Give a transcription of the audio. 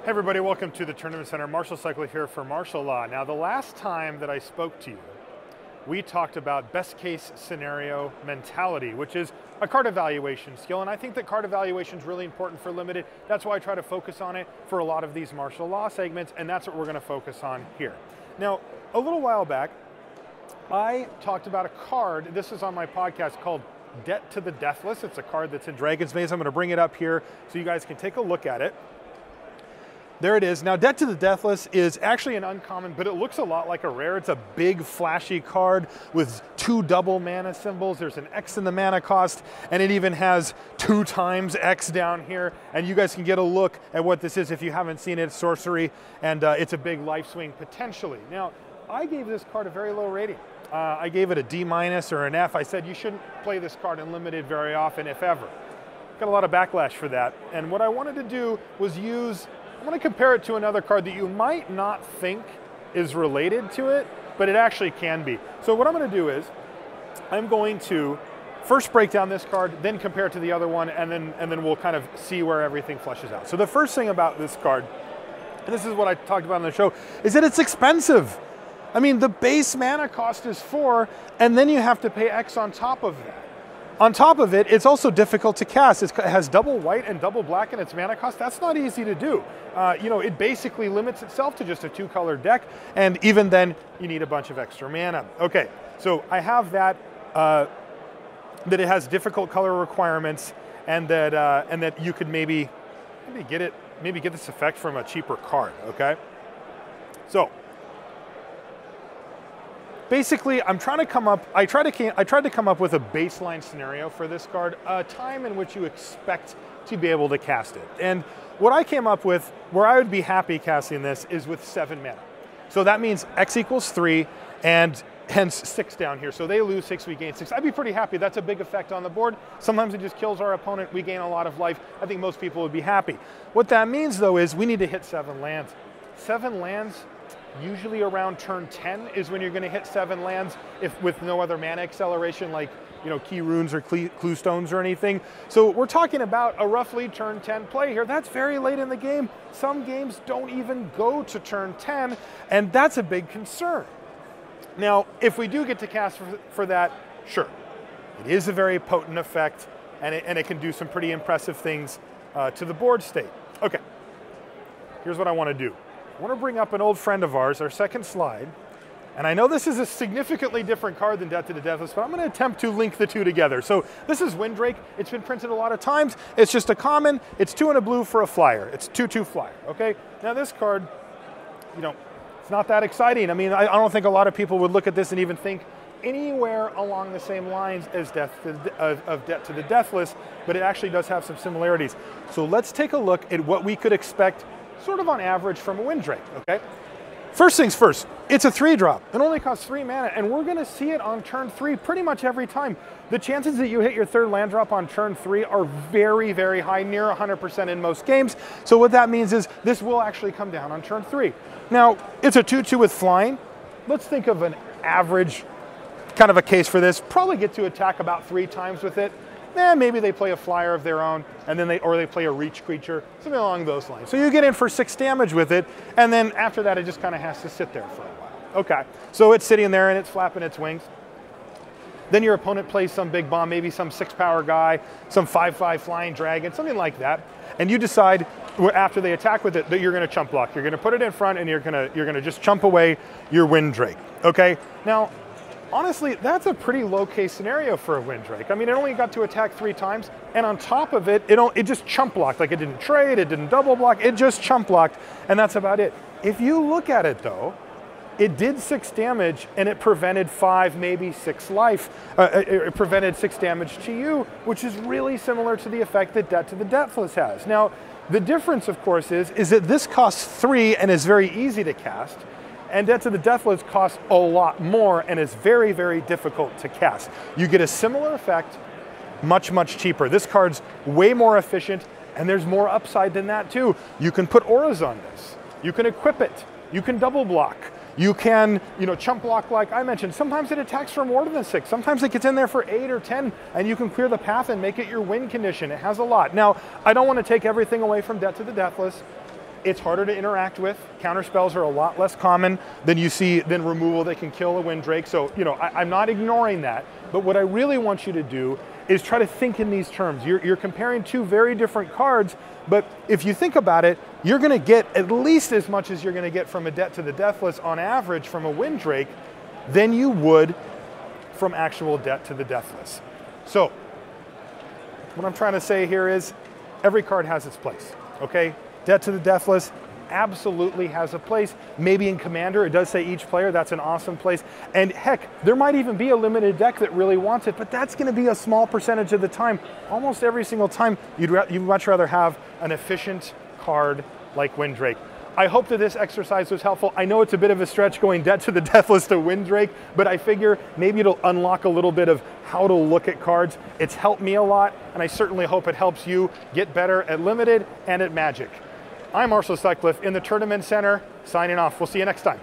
Hey everybody, welcome to the Tournament Center. Marshall Sutcliffe here for Martial Law. Now, the last time that I spoke to you, we talked about best case scenario mentality, which is a card evaluation skill, and I think that card evaluation is really important for Limited. That's why I try to focus on it for a lot of these martial law segments, and that's what we're going to focus on here. Now, a little while back, I talked about a card, this is on my podcast, called Debt to the Deathless. It's a card that's in Dragon's Maze. I'm going to bring it up here so you guys can take a look at it. There it is. Now, Debt to the Deathless is actually an uncommon, but it looks a lot like a rare. It's a big, flashy card with 2 double mana symbols. There's an X in the mana cost, and it even has 2 times X down here. And you guys can get a look at what this is if you haven't seen it. It's sorcery, and it's a big life swing potentially. Now, I gave this card a very low rating. I gave it a D- or an F. I said you shouldn't play this card in Limited very often, if ever. Got a lot of backlash for that. And what I wanted to do was I'm going to compare it to another card that you might not think is related to it, but it actually can be. So what I'm going to do is I'm going to first break down this card, then compare it to the other one, and then we'll kind of see where everything fleshes out. So the first thing about this card, and this is what I talked about on the show, is that it's expensive. I mean, the base mana cost is 4, and then you have to pay X on top of that. On top of it, it's also difficult to cast. It has double white and double black in its mana cost. That's not easy to do. It basically limits itself to just a 2-color deck, and even then, you need a bunch of extra mana. Okay, so I have that it has difficult color requirements, and that you could maybe get this effect from a cheaper card. Okay, so. Basically, I tried to come up with a baseline scenario for this card, a time in which you expect to be able to cast it. And what I came up with, where I would be happy casting this, is with 7 mana. So that means X equals 3, and hence 6 down here. So they lose 6, we gain 6. I'd be pretty happy. That's a big effect on the board. Sometimes it just kills our opponent. We gain a lot of life. I think most people would be happy. What that means, though, is we need to hit 7 lands. 7 lands. Usually around turn 10 is when you're going to hit 7 lands, if with no other mana acceleration like key runes or clue stones or anything. So we're talking about a roughly turn 10 play here. That's very late in the game. Some games don't even go to turn 10, and that's a big concern. Now, if we do get to cast for that, sure, it is a very potent effect, and it can do some pretty impressive things to the board state. Okay, here's what I want to do. I want to bring up an old friend of ours, our second slide. And I know this is a significantly different card than Debt to the Deathless, but I'm going to attempt to link the two together. So this is Windrake. It's been printed a lot of times. It's just a common. It's 2 and a blue for a flyer. It's 2/2 flyer, okay? Now this card, it's not that exciting. I mean, I don't think a lot of people would look at this and even think anywhere along the same lines as Debt to the Deathless, but it actually does have some similarities. So let's take a look at what we could expect sort of on average from a Windrake, okay? First things first, it's a 3-drop. It only costs 3 mana, and we're going to see it on turn 3 pretty much every time. The chances that you hit your 3rd land drop on turn 3 are very, very high, near 100% in most games. So what that means is this will actually come down on turn 3. Now, it's a 2/2 with flying. Let's think of an average kind of a case for this. Probably get to attack about 3 times with it. Maybe they play a flyer of their own, and then they play a reach creature, something along those lines. So you get in for 6 damage with it, and then after that, it just kind of has to sit there for a while. Okay, so it's sitting there and it's flapping its wings. Then your opponent plays some big bomb, maybe some 6-power guy, some 5/5 flying dragon, something like that, and you decide after they attack with it that you're going to chump block. You're going to put it in front, and you're going to just chump away your Windrake. Okay, now. Honestly, that's a pretty low-case scenario for a Windrake. I mean, it only got to attack 3 times, and on top of it, it just chump blocked. Like, it didn't trade, it didn't double block, it just chump blocked, and that's about it. If you look at it, though, it did 6 damage, and it prevented 5, maybe 6 life. It prevented 6 damage to you, which is really similar to the effect that Debt to the Deathless has. Now, the difference, of course, is that this costs 3 and is very easy to cast, and Debt to the Deathless costs a lot more and is very, very difficult to cast. You get a similar effect, much, much cheaper. This card's way more efficient, and there's more upside than that too. You can put auras on this. You can equip it. You can double block. You can, chump block like I mentioned. Sometimes it attacks for more than 6. Sometimes it gets in there for 8 or 10, and you can clear the path and make it your win condition. It has a lot. Now, I don't want to take everything away from Debt to the Deathless. It's harder to interact with. Counterspells are a lot less common than you see, than removal that can kill a Windrake. So, you know, I'm not ignoring that. But what I really want you to do is try to think in these terms. You're comparing two very different cards, but if you think about it, you're gonna get at least as much as you're gonna get from a Debt to the Deathless on average from a Windrake than you would from actual Debt to the Deathless. So, what I'm trying to say here is every card has its place, okay? Debt to the Deathless absolutely has a place. Maybe in Commander, it does say each player, that's an awesome place. And heck, there might even be a limited deck that really wants it, but that's gonna be a small percentage of the time. Almost every single time, you'd much rather have an efficient card like Windrake. I hope that this exercise was helpful. I know it's a bit of a stretch going Debt to the Deathless to Windrake, but I figure maybe it'll unlock a little bit of how to look at cards. It's helped me a lot, and I certainly hope it helps you get better at Limited and at Magic. I'm Marshall Sutcliffe in the Tournament Center, signing off. We'll see you next time.